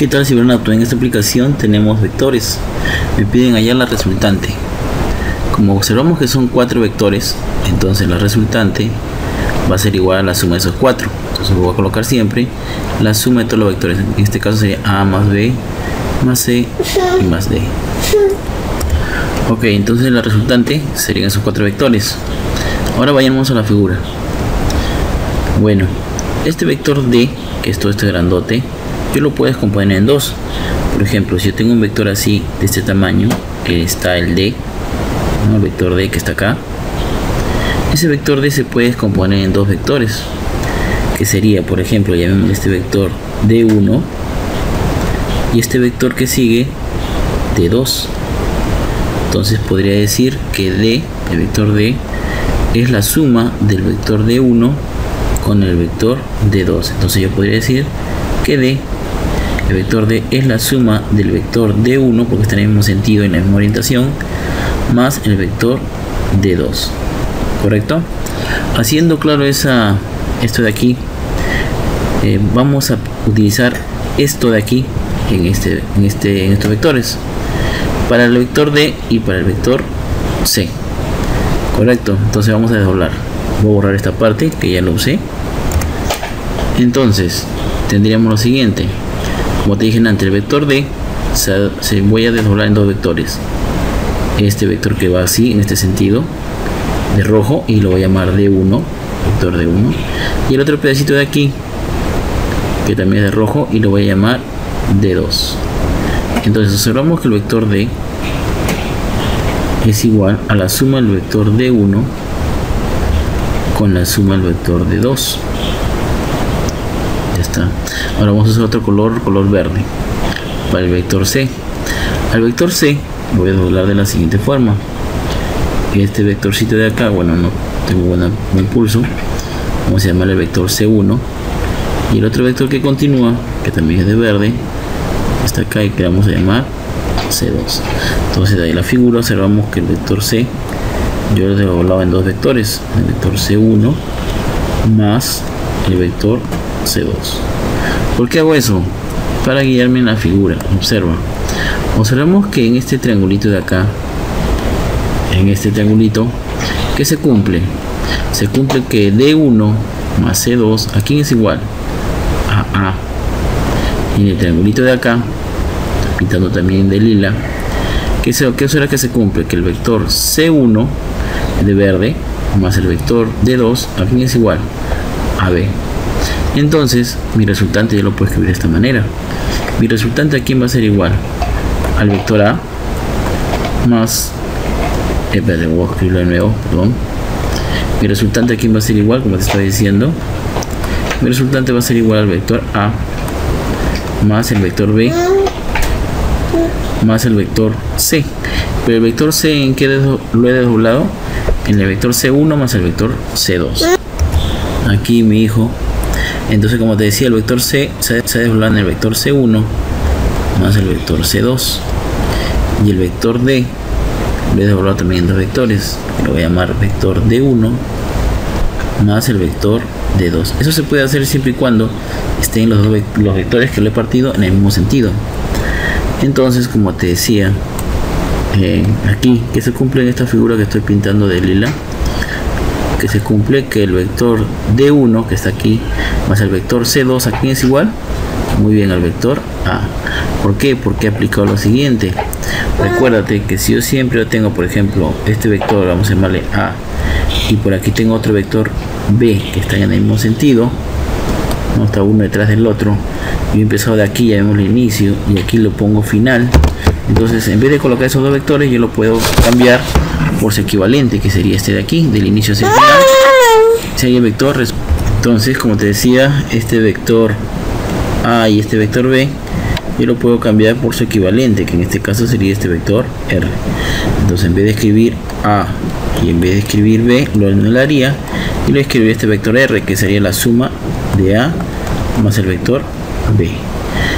¿Qué tal, cibernauta? En esta aplicación tenemos vectores. Me piden hallar la resultante. Como observamos que son 4 vectores, entonces la resultante va a ser igual a la suma de esos 4. Entonces lo voy a colocar siempre la suma de todos los vectores. En este caso sería A más B más C y más D. Ok, entonces la resultante serían esos 4 vectores. Ahora vayamos a la figura. Bueno, este vector D, que es todo este grandote, yo lo puedes componer en dos. Por ejemplo, si yo tengo un vector así de este tamaño, que está el D, ¿no? El vector D que está acá, ese vector D se puede componer en dos vectores, que sería, por ejemplo, llamémosle este vector D1 y este vector que sigue D2. Entonces podría decir que D, el vector D, es la suma del vector D1 con el vector D2. Entonces yo podría decir que D, el vector D, es la suma del vector D1, porque está en el mismo sentido, en la misma orientación, más el vector D2. ¿Correcto? Haciendo claro esto de aquí, vamos a utilizar esto de aquí en estos vectores para el vector D y para el vector C. Correcto. Entonces vamos a desdoblar. Voy a borrar esta parte que ya lo usé. Entonces tendríamos lo siguiente. Como te dije antes, el vector D se voy a desdoblar en dos vectores. Este vector que va así, en este sentido, de rojo, y lo voy a llamar D1, vector D1. Y el otro pedacito de aquí, que también es de rojo, y lo voy a llamar D2. Entonces observamos que el vector D es igual a la suma del vector D1 con la suma del vector D2. Ya está. Ahora vamos a usar otro color verde para el vector C. Al vector C voy a doblar de la siguiente forma. Este vectorcito de acá, bueno, no tengo buen pulso, vamos a llamarle el vector C1, y el otro vector que continúa, que también es de verde, está acá y que vamos a llamar C2. Entonces de ahí la figura observamos que el vector C yo lo he doblado en dos vectores, el vector C1 más el vector C2. ¿Por qué hago eso? Para guiarme en la figura. Observamos que en este triangulito de acá, en este triangulito, ¿qué se cumple? Se cumple que D1 más C2, ¿a quién es igual? A A. Y en el triangulito de acá, pintando también de lila, ¿qué será que se cumple? Que el vector C1 de verde más el vector D2, ¿a quién es igual? A B. Entonces mi resultante yo lo puedo escribir de esta manera. Mi resultante, ¿a quién va a ser igual? Al vector A más, espérate, voy a escribirlo de nuevo, perdón. Mi resultante, ¿a quién va a ser igual? Como te estaba diciendo, mi resultante va a ser igual al vector A más el vector B más el vector C. Pero el vector C, ¿en qué lo he desdoblado? En el vector C1 más el vector C2. Aquí, mi hijo. Entonces, como te decía, el vector C se ha desdoblado en el vector C1 más el vector C2. Y el vector D lo he desdoblado también en dos vectores. Lo voy a llamar vector D1 más el vector D2. Eso se puede hacer siempre y cuando estén los vectores que lo he partido en el mismo sentido. Entonces, como te decía, aquí, que se cumple en esta figura que estoy pintando de lila, que se cumple que el vector D1 que está aquí más el vector C2, ¿a quién es igual? Muy bien, al vector A. ¿Por qué? Porque he aplicado lo siguiente. Recuérdate que si yo siempre tengo, por ejemplo, este vector, vamos a llamarle A, y por aquí tengo otro vector B que está en el mismo sentido, no está uno detrás del otro, yo he empezado de aquí, llamémosle inicio, y aquí lo pongo final. Entonces, en vez de colocar esos dos vectores, yo lo puedo cambiar por su equivalente, que sería este de aquí, del inicio hacia el final, sería el vector. Entonces, como te decía, este vector A y este vector B, yo lo puedo cambiar por su equivalente, que en este caso sería este vector R. Entonces, en vez de escribir A y en vez de escribir B, lo anularía y lo escribiría este vector R, que sería la suma de A más el vector B.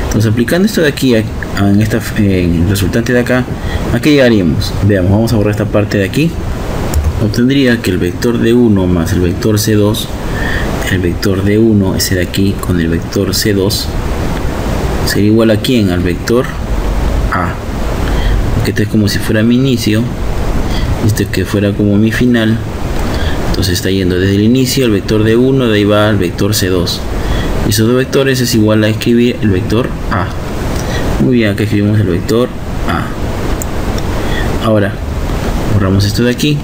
Entonces, aplicando esto de aquí en el resultante de acá, ¿a qué llegaríamos? Veamos, vamos a borrar esta parte de aquí. Obtendría que el vector D1 más el vector C2, el vector D1, ese de aquí, con el vector C2, sería igual a quién, al vector A, que este es como si fuera mi inicio, este que fuera como mi final. Entonces está yendo desde el inicio al vector D1, de ahí va al vector C2. Y esos dos vectores es igual a escribir el vector A. Muy bien, acá escribimos el vector A. Ahora borramos esto de aquí.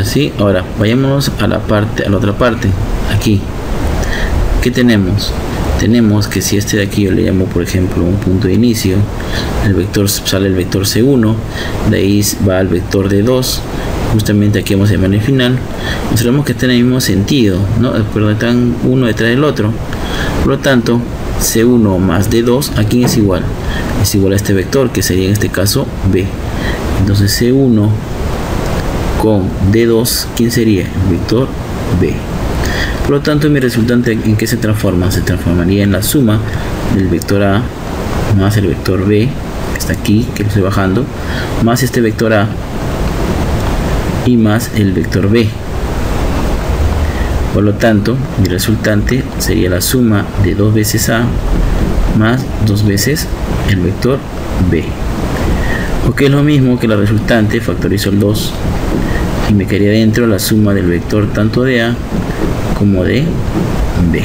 Así. Ahora vayámonos a la otra parte. Aquí, ¿qué tenemos? Tenemos que si este de aquí yo le llamo por ejemplo un punto de inicio, el vector sale el vector C1, de ahí va al vector D2, justamente aquí vamos a llamar el final. Observamos que está en el mismo sentido, ¿no? Pero están uno detrás del otro. Por lo tanto, C1 más D2, ¿a quién es igual? Es igual a este vector, que sería en este caso B. Entonces C1 con D2, ¿quién sería? El vector B. Por lo tanto, mi resultante, ¿en qué se transforma? Se transformaría en la suma del vector A más el vector B, que está aquí, que lo estoy bajando, más este vector A y más el vector B. Por lo tanto, mi resultante sería la suma de 2 veces A más 2 veces el vector B. O que es lo mismo que la resultante, factorizo el 2 y me quedaría dentro la suma del vector tanto de A como de B.